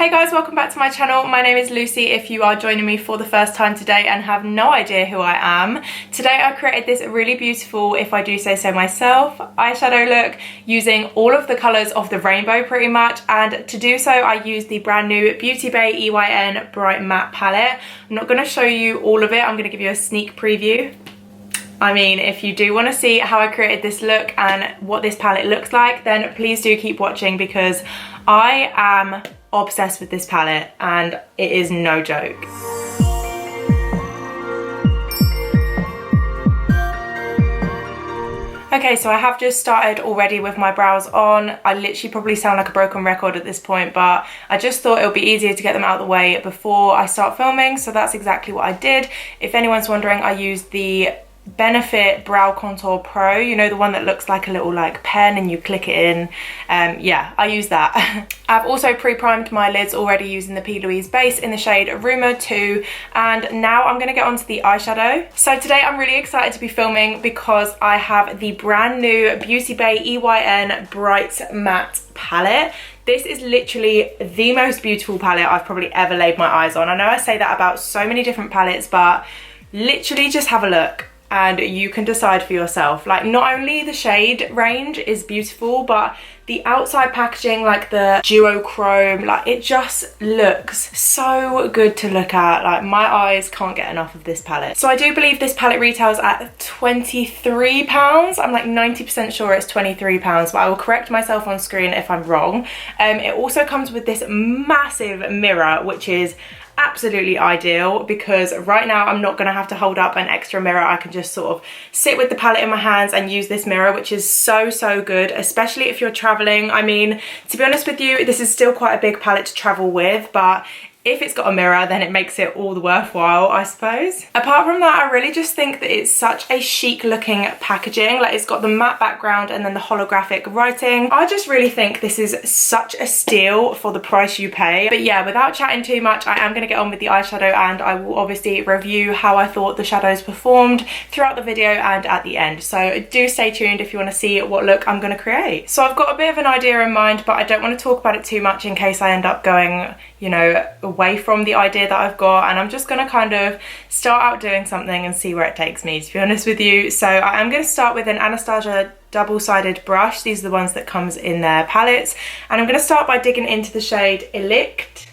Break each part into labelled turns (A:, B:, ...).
A: Hey guys, welcome back to my channel. My name is Lucy if you are joining me for the first time today and have no idea who I am. Today I created this really beautiful, if I do say so myself, eyeshadow look using all of the colours of the rainbow pretty much, and to do so I used the brand new Beauty Bay EYN Bright Matte palette. I'm not going to show you all of it, I'm going to give you a sneak preview. I mean, if you do want to see how I created this look and what this palette looks like, then please do keep watching because I am obsessed with this palette and it is no joke. Okay, so I have just started already with my brows on. I literally probably sound like a broken record at this point, but I just thought it would be easier to get them out of the way before I start filming, so that's exactly what I did. If anyone's wondering, I used the Benefit Brow Contour Pro, you know, the one that looks like a little like pen and you click it in. Yeah, I use that. I've also pre-primed my lids already using the P. Louise base in the shade Rumour 2, and now I'm going to get onto the eyeshadow. So today I'm really excited to be filming because I have the brand new Beauty Bay EYN Bright Matte palette. This is literally the most beautiful palette I've probably ever laid my eyes on. I know I say that about so many different palettes, but literally just have a look and you can decide for yourself. Like, not only the shade range is beautiful, but the outside packaging, like the duochrome, like it just looks so good to look at. Like, my eyes can't get enough of this palette. So I do believe this palette retails at £23. I'm like 90% sure it's £23, but I will correct myself on screen if I'm wrong. It also comes with this massive mirror, which is absolutely ideal because right now I'm not going to have to hold up an extra mirror. I can just sort of sit with the palette in my hands and use this mirror, which is so good, especially if you're traveling. I mean, to be honest with you, this is still quite a big palette to travel with, but if it's got a mirror, then it makes it all the worthwhile, I suppose. Apart from that, I really just think that it's such a chic looking packaging. Like, it's got the matte background and then the holographic writing. I just really think this is such a steal for the price you pay. But yeah, without chatting too much, I am going to get on with the eyeshadow, and I will obviously review how I thought the shadows performed throughout the video and at the end. So do stay tuned if you want to see what look I'm going to create. So I've got a bit of an idea in mind, but I don't want to talk about it too much in case I end up going, you know, away from the idea that I've got, and I'm just going to kind of start out doing something and see where it takes me, to be honest with you. So I am going to start with an Anastasia double-sided brush. These are the ones that comes in their palettes, and I'm going to start by digging into the shade Illicit,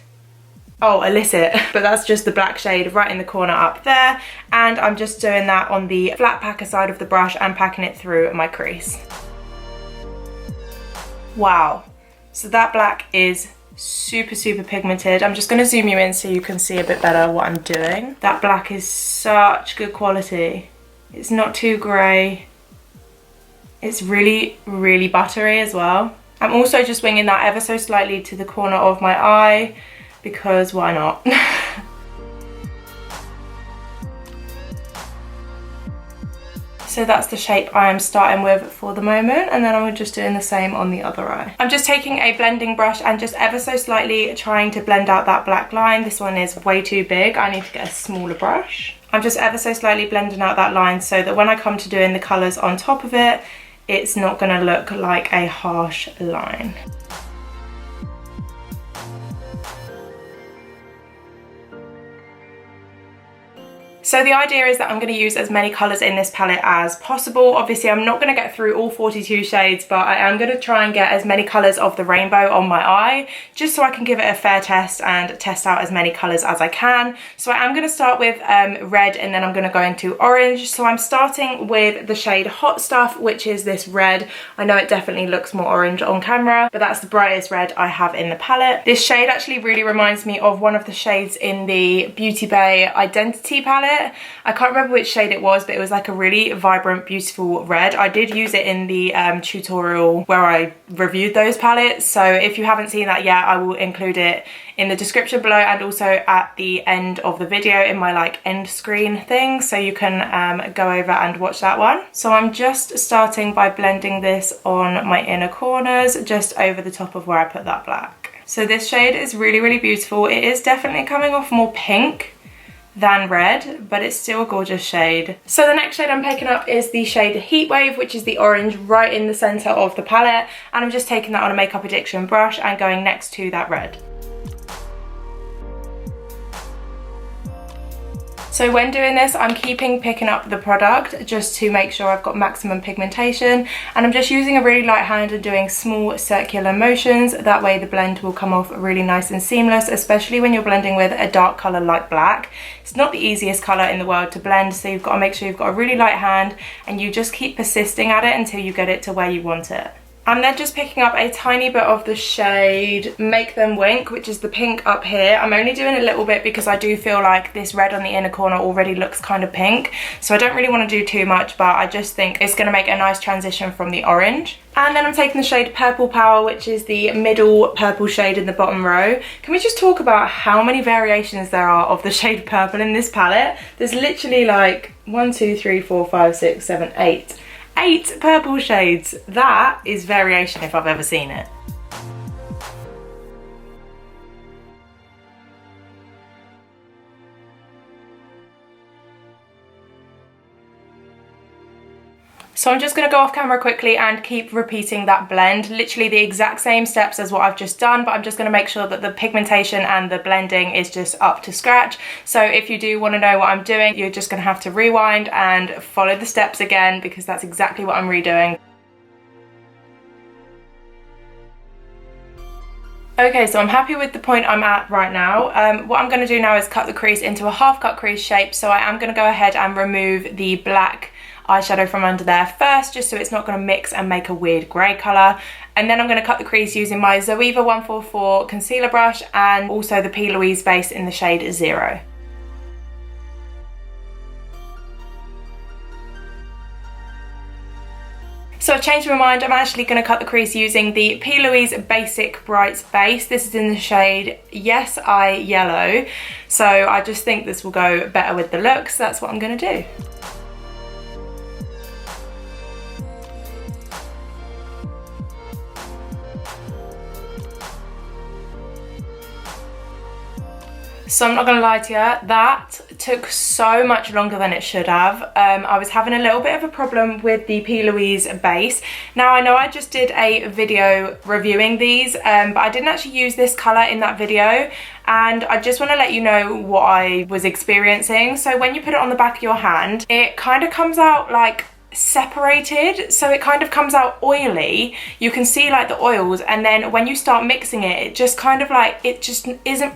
A: but that's just the black shade right in the corner up there, and I'm just doing that on the flat packer side of the brush and packing it through my crease. Wow, so that black is super pigmented. I'm just going to zoom you in so you can see a bit better what I'm doing. That black is such good quality. It's not too grey. It's really buttery as well. I'm also just winging that ever so slightly to the corner of my eye because why not? So that's the shape I am starting with for the moment, and then I'm just doing the same on the other eye. I'm just taking a blending brush and just ever so slightly trying to blend out that black line. This one is way too big. I need to get a smaller brush. I'm just ever so slightly blending out that line so that when I come to doing the colours on top of it, it's not going to look like a harsh line. So the idea is that I'm going to use as many colours in this palette as possible. Obviously I'm not going to get through all 42 shades, but I am going to try and get as many colours of the rainbow on my eye, just so I can give it a fair test and test out as many colours as I can. So I am going to start with red, and then I'm going to go into orange. So I'm starting with the shade Hot Stuff, which is this red. I know it definitely looks more orange on camera, but that's the brightest red I have in the palette. This shade actually really reminds me of one of the shades in the Beauty Bay Identity palette. I can't remember which shade it was, but it was like a really vibrant, beautiful red. I did use it in the tutorial where I reviewed those palettes, so if you haven't seen that yet, I will include it in the description below and also at the end of the video in my like end screen thing, so you can go over and watch that one. So I'm just starting by blending this on my inner corners, just over the top of where I put that black. So this shade is really beautiful. It is definitely coming off more pink than red, but it's still a gorgeous shade. So the next shade I'm picking up is the shade Heatwave, which is the orange right in the center of the palette, and I'm just taking that on a Makeup Addiction brush and going next to that red. So when doing this, I'm picking up the product just to make sure I've got maximum pigmentation, and I'm just using a really light hand and doing small circular motions. That way the blend will come off really nice and seamless, especially when you're blending with a dark colour like black. It's not the easiest colour in the world to blend, so you've got to make sure you've got a really light hand and you just keep persisting at it until you get it to where you want it. I'm then just picking up a tiny bit of the shade Make Them Wink, which is the pink up here. I'm only doing a little bit because I do feel like this red on the inner corner already looks kind of pink. So I don't really want to do too much, but I just think it's going to make a nice transition from the orange. And then I'm taking the shade Purple Power, which is the middle purple shade in the bottom row. Can we just talk about how many variations there are of the shade purple in this palette? There's literally like 1, 2, 3, 4, 5, 6, 7, 8. 8 purple shades. That is variation if I've ever seen it. So I'm just going to go off camera quickly and keep repeating that blend, literally the exact same steps as what I've just done, but I'm just going to make sure that the pigmentation and the blending is just up to scratch. So if you do want to know what I'm doing, you're just going to have to rewind and follow the steps again, because that's exactly what I'm redoing. Okay, so I'm happy with the point I'm at right now. What I'm going to do now is cut the crease into a half cut crease shape, so I am going to go ahead and remove the black eyeshadow from under there first, just so it's not going to mix and make a weird grey colour. And then I'm going to cut the crease using my Zoeva 144 concealer brush and also the P. Louise base in the shade 0. So I've changed my mind. I'm actually going to cut the crease using the P. Louise Basic Brights base. This is in the shade Yes I Yellow. So I just think this will go better with the look, so that's what I'm going to do. So I'm not going to lie to you, that took so much longer than it should have. I was having a little bit of a problem with the P. Louise base. Now I know I just did a video reviewing these, but I didn't actually use this colour in that video, and I just want to let you know what I was experiencing. So when you put it on the back of your hand, it kind of comes out like separated, so it kind of comes out oily. You can see like the oils, and then when you start mixing it, it just kind of like, it just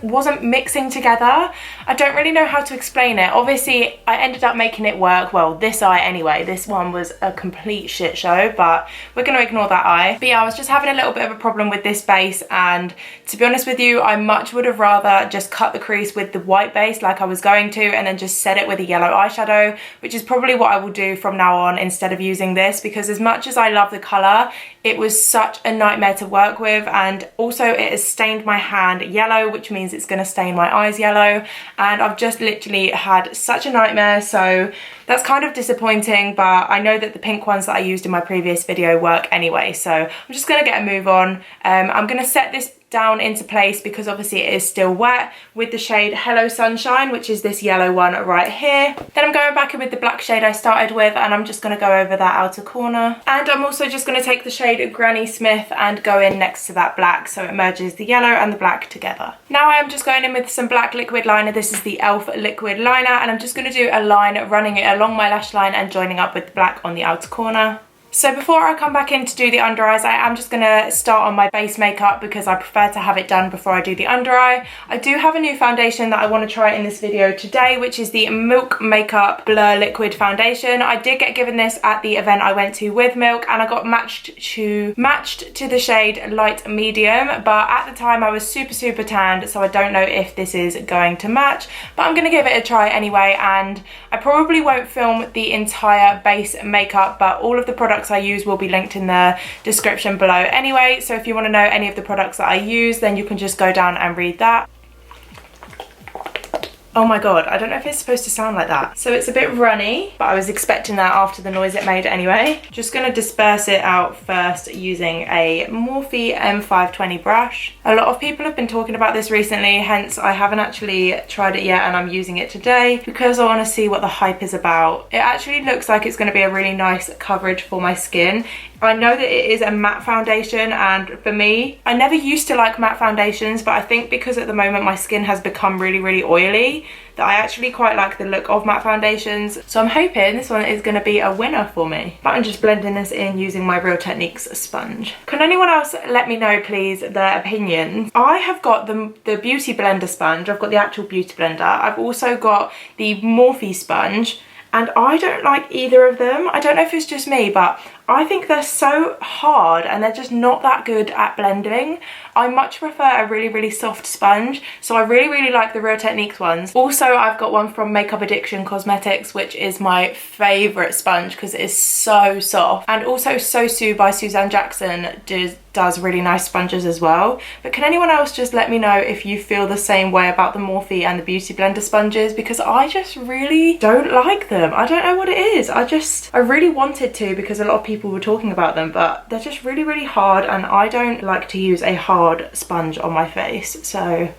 A: wasn't mixing together. I don't really know how to explain it. Obviously I ended up making it work. Well, this eye anyway. This one was a complete shit show, but we're going to ignore that eye. But yeah, I was just having a little bit of a problem with this base, and to be honest with you, I much would have rather just cut the crease with the white base like I was going to, and then just set it with a yellow eyeshadow, which is probably what I will do from now on instead of using this, because as much as I love the colour, it was such a nightmare to work with, and also it has stained my hand yellow, which means it's going to stain my eyes yellow, and I've just literally had such a nightmare. So that's kind of disappointing, but I know that the pink ones that I used in my previous video work anyway, so I'm just going to get a move on. I'm going to set this down into place because obviously it is still wet with the shade Hello Sunshine, which is this yellow one right here. Then I'm going back in with the black shade I started with, and I'm just going to go over that outer corner. And I'm also just going to take the shade Granny Smith and go in next to that black, so it merges the yellow and the black together. Now I am just going in with some black liquid liner. This is the e.l.f. liquid liner, and I'm just going to do a line running it along my lash line and joining up with the black on the outer corner. So before I come back in to do the under eyes, I am just going to start on my base makeup because I prefer to have it done before I do the under eye. I do have a new foundation that I want to try in this video today, which is the Milk Makeup Blur Liquid Foundation. I did get given this at the event I went to with Milk, and I got matched to the shade Light Medium, but at the time I was super tanned, so I don't know if this is going to match, but I'm going to give it a try anyway. And I probably won't film the entire base makeup, but all of the products I use will be linked in the description below anyway, so if you want to know any of the products that I use, then you can just go down and read that. Oh my god, I don't know if it's supposed to sound like that. So it's a bit runny, but I was expecting that after the noise it made anyway. Just gonna disperse it out first using a Morphe M520 brush. A lot of people have been talking about this recently, hence I haven't actually tried it yet, and I'm using it today because I want to see what the hype is about. It actually looks like it's going to be a really nice coverage for my skin. I know that it is a matte foundation, and for me, I never used to like matte foundations, but I think because at the moment my skin has become really oily, me that I actually quite like the look of matte foundations. So I'm hoping this one is going to be a winner for me. But I'm just blending this in using my Real Techniques sponge. Can anyone else let me know, please, their opinions? I have got the Beauty Blender sponge. I've got the actual Beauty Blender. I've also got the Morphe sponge. And I don't like either of them. I don't know if it's just me, but I think they're so hard and they're just not that good at blending. I much prefer a really, really soft sponge. So I really, really like the Real Techniques ones. Also, I've got one from Makeup Addiction Cosmetics, which is my favourite sponge because it is so soft. And also Sosu by Suzanne Jackson does really nice sponges as well. But can anyone else just let me know if you feel the same way about the Morphe and the Beauty Blender sponges? Because I just really don't like them. I don't know what it is. I really wanted to because a lot of people were talking about them, but they're just really, really hard and I don't like to use a hard sponge on my face. So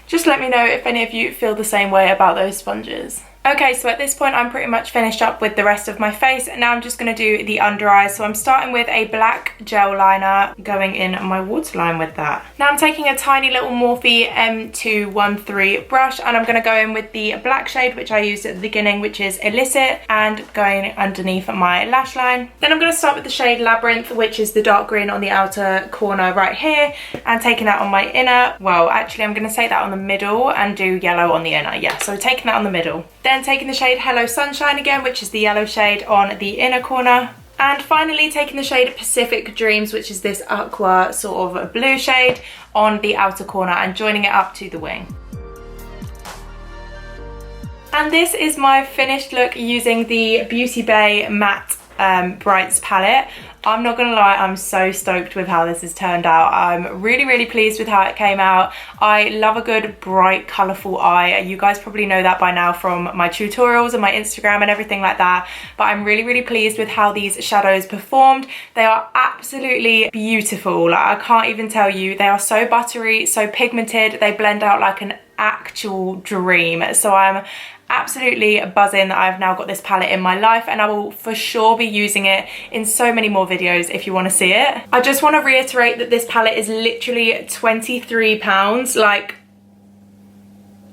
A: just let me know if any of you feel the same way about those sponges. Okay, so at this point I'm pretty much finished up with the rest of my face. Now I'm just going to do the under eyes. So I'm starting with a black gel liner, going in my waterline with that. Now I'm taking a tiny little Morphe M213 brush and I'm going to go in with the black shade which I used at the beginning, which is Illicit, and going underneath my lash line. Then I'm going to start with the shade Labyrinth, which is the dark green on the outer corner right here, and taking that on my inner. Well, actually I'm going to take that on the middle and do yellow on the inner. Yeah, so taking that on the middle. Then taking the shade Hello Sunshine again, which is the yellow shade on the inner corner. And finally taking the shade Pacific Dreams, which is this aqua sort of blue shade, on the outer corner and joining it up to the wing. And this is my finished look using the Beauty Bay Matte Brights palette. I'm not gonna lie, I'm so stoked with how this has turned out. I'm really, really pleased with how it came out. I love a good, bright, colourful eye. You guys probably know that by now from my tutorials and my Instagram and everything like that. But I'm really, really pleased with how these shadows performed. They are absolutely beautiful. Like, I can't even tell you. They are so buttery, so pigmented. They blend out like an actual dream. So I'm absolutely buzzing that I've now got this palette in my life, and I will for sure be using it in so many more videos if you want to see it. I just want to reiterate that this palette is literally £23. Like,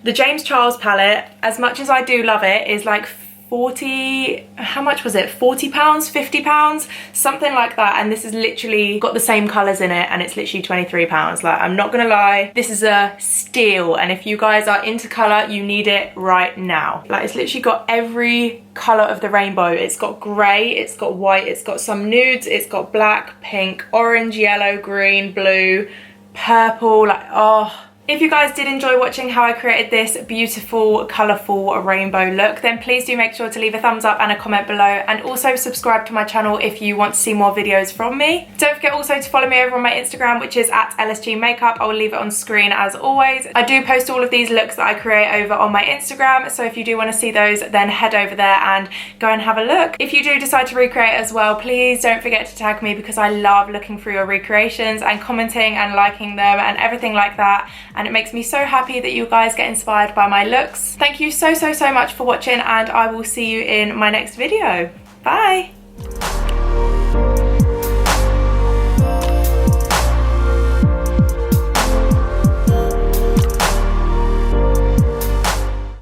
A: the James Charles palette, as much as I do love it, is like 40, how much was it? £40, £50, something like that. And this has literally got the same colours in it and it's literally £23. Like, I'm not gonna lie, this is a steal. And if you guys are into colour, you need it right now. Like, it's literally got every colour of the rainbow. It's got grey, it's got white, it's got some nudes, it's got black, pink, orange, yellow, green, blue, purple. Like, oh. If you guys did enjoy watching how I created this beautiful, colourful rainbow look, then please do make sure to leave a thumbs up and a comment below, and also subscribe to my channel if you want to see more videos from me. Don't forget also to follow me over on my Instagram, which is at Lsgmakeup. I will leave it on screen as always. I do post all of these looks that I create over on my Instagram, so if you do want to see those, then head over there and go and have a look. If you do decide to recreate as well, please don't forget to tag me, because I love looking through your recreations and commenting and liking them and everything like that. And it makes me so happy that you guys get inspired by my looks. Thank you so much for watching, and I will see you in my next video. Bye!